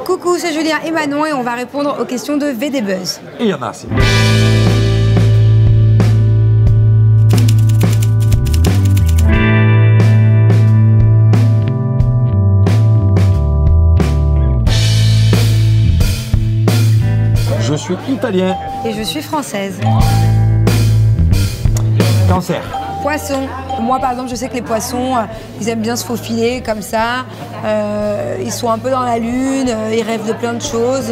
Coucou, c'est Julien et Manon et on va répondre aux questions de VD Buzz. Et il y en a assez. Je suis italien. Et je suis française. Cancer. Poisson. Moi, par exemple, je sais que les poissons, ils aiment bien se faufiler comme ça. Ils sont un peu dans la lune, ils rêvent de plein de choses.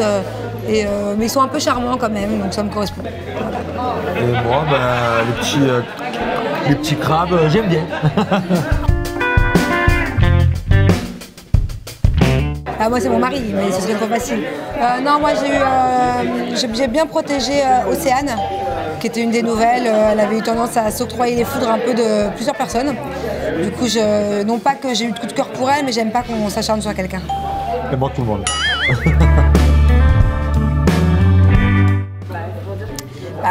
Mais ils sont un peu charmants quand même, donc ça me correspond. Voilà. Et moi, les petits crabes, j'aime bien. Ah, moi, c'est mon mari, mais ce serait trop facile. Non, moi, j'ai bien protégé Océane, qui était une des nouvelles. Elle avait eu tendance à s'octroyer les foudres un peu de plusieurs personnes. Du coup, non pas que j'ai eu de coup de cœur pour elle, mais j'aime pas qu'on s'acharne sur quelqu'un. Et moi, tout le monde.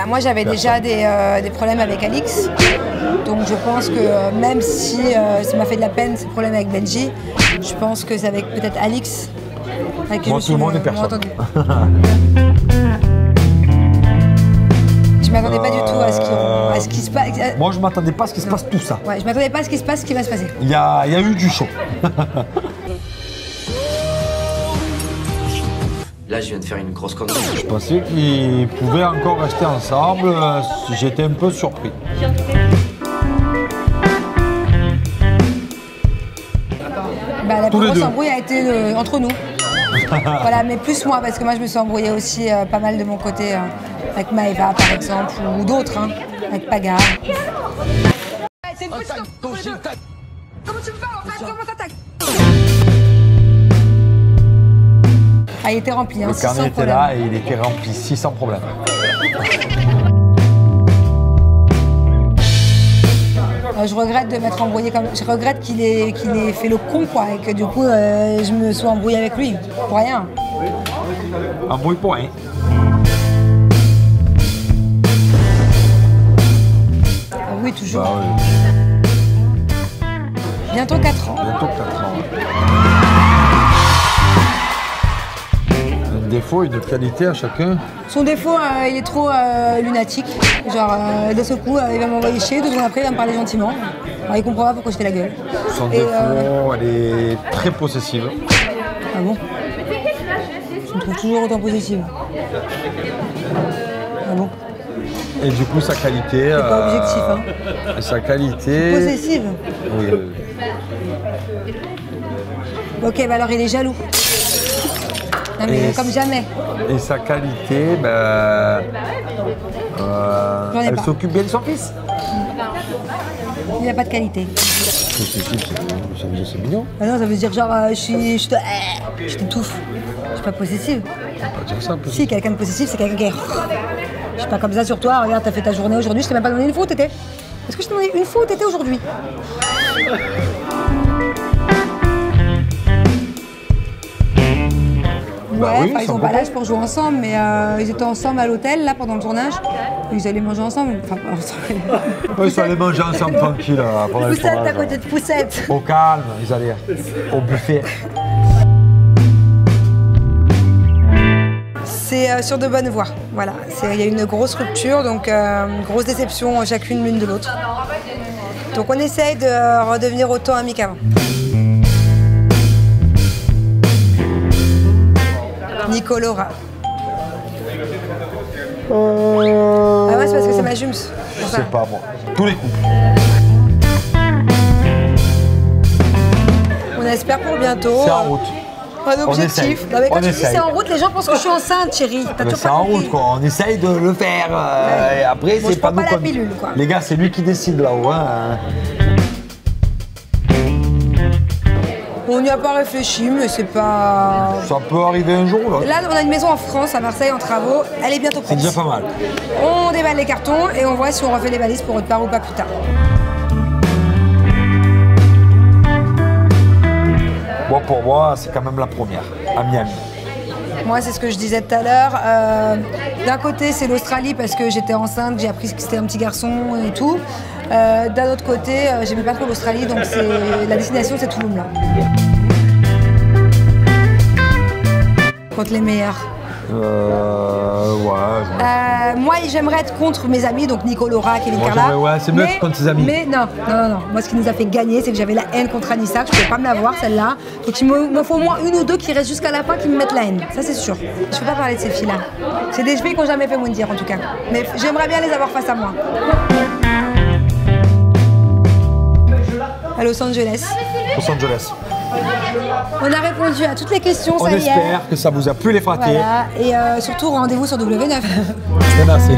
Moi, j'avais déjà des problèmes avec Alix. Donc, je pense que même si ça m'a fait de la peine, ces problèmes avec Benji, je pense que c'est avec peut-être Alix. Avec qui moi, je tout le monde est personne. Je m'attendais pas du tout à ce qui se passe. Moi, je m'attendais pas à ce qu'il se passe tout ça. Ouais, je m'attendais pas à ce qui se passe, ce qui va se passer. Il y a eu du chaud. Là, je viens de faire une grosse connerie. Je pensais qu'ils pouvaient encore rester ensemble. J'étais un peu surpris. La plus grosse embrouille a été entre nous. Voilà, mais plus moi, parce que moi je me suis embrouillée aussi pas mal de mon côté, avec Maëva par exemple, ou d'autres, hein, avec Paga. C'est une petite comment tu me parles en fait? Comment t'attaques? Ah, il était rempli, hein, le carnet était problème. là et il était rempli, sans problème. Je regrette de m'être embrouillée comme... Je regrette qu'il ait fait le con, quoi, et que du coup, je me sois embrouillée avec lui, pour rien. Embrouille pour rien. Ah oui, toujours. Bah, oui. Bientôt 4 ans. Bientôt 4 ans. Un défaut, une qualité à chacun. Son défaut, il est trop lunatique. Genre, d'un seul coup, il va m'envoyer chier, 2 secondes après, il va me parler gentiment. Alors, il comprend pas pourquoi je fais la gueule. Son défaut, elle est très possessive. Ah bon? Je me trouve toujours autant possessive. Ah bon? Et du coup, sa qualité... C'est pas objectif, hein. Sa qualité... Possessive? Oui. Ok, bah alors il est jaloux. Non mais comme jamais. Et sa qualité, elle s'occupe bien de son fils. Il n'a pas de qualité. C'est mignon. Ah non, ça veut dire genre, je t'étouffe. Je suis pas possessive. On va pas dire ça. Si, quelqu'un de possessif, c'est quelqu'un qui est... Je suis pas comme ça sur toi, regarde, t'as fait ta journée aujourd'hui, je t'ai même pas donné une fois où t'étais. Est-ce que je t'ai donné une fois où t'étais aujourd'hui? Ouais, oui, ils sont pas là pour jouer ensemble, mais ils étaient ensemble à l'hôtel, là, pendant le tournage. Ils allaient manger ensemble. Enfin, pas ensemble. Ils allaient manger ensemble tranquille pendant le tournage. Poussette à côté de Poussette. Au calme, ils allaient au buffet. C'est sur de bonnes voies, voilà. Il y a une grosse rupture, donc une grosse déception chacune l'une de l'autre. Donc on essaye de redevenir autant amis qu'avant. Nicolora. Ah ouais, c'est parce que c'est ma jumps. Je sais pas moi. Tous les coups. On espère pour bientôt. C'est en route. Un objectif. Non, mais quand tu dis c'est en route, les gens pensent que je suis enceinte, chérie. C'est en route quoi. On essaye de le faire. Et après, bon, c'est pas nous la pilule, quoi. Les gars, c'est lui qui décide là-haut. Hein. On n'y a pas réfléchi, mais c'est pas... Ça peut arriver un jour là. Là, on a une maison en France, à Marseille, en travaux. Elle est bientôt prête. C'est déjà pas mal. On déballe les cartons et on voit si on refait les valises pour autre part ou pas plus tard. Bon, pour moi, c'est quand même la première, à Miami. Moi, c'est ce que je disais tout à l'heure. D'un côté, c'est l'Australie parce que j'étais enceinte, j'ai appris que c'était un petit garçon et tout. D'un autre côté, j'aimais pas trop l'Australie, donc la destination, c'est Tulum là. contre les meilleurs. Moi, j'aimerais être contre mes amis, donc Nico Laura, Kevin Carla. Ouais, c'est mieux contre ses amis. Mais non. Moi, ce qui nous a fait gagner, c'est que j'avais la haine contre Anissa, que je ne pouvais pas me la voir, celle-là. Donc, il me faut au moins une ou deux qui restent jusqu'à la fin, qui me mettent la haine. Ça, c'est sûr. Je ne peux pas parler de ces filles-là. C'est des filles qui n'ont jamais fait Moundir, en tout cas. Mais j'aimerais bien les avoir face à moi. À Los Angeles. Los Angeles. On a répondu à toutes les questions, On ça y est. espère que ça vous a plu les fratés. Voilà. Et surtout, rendez-vous sur W9. Merci.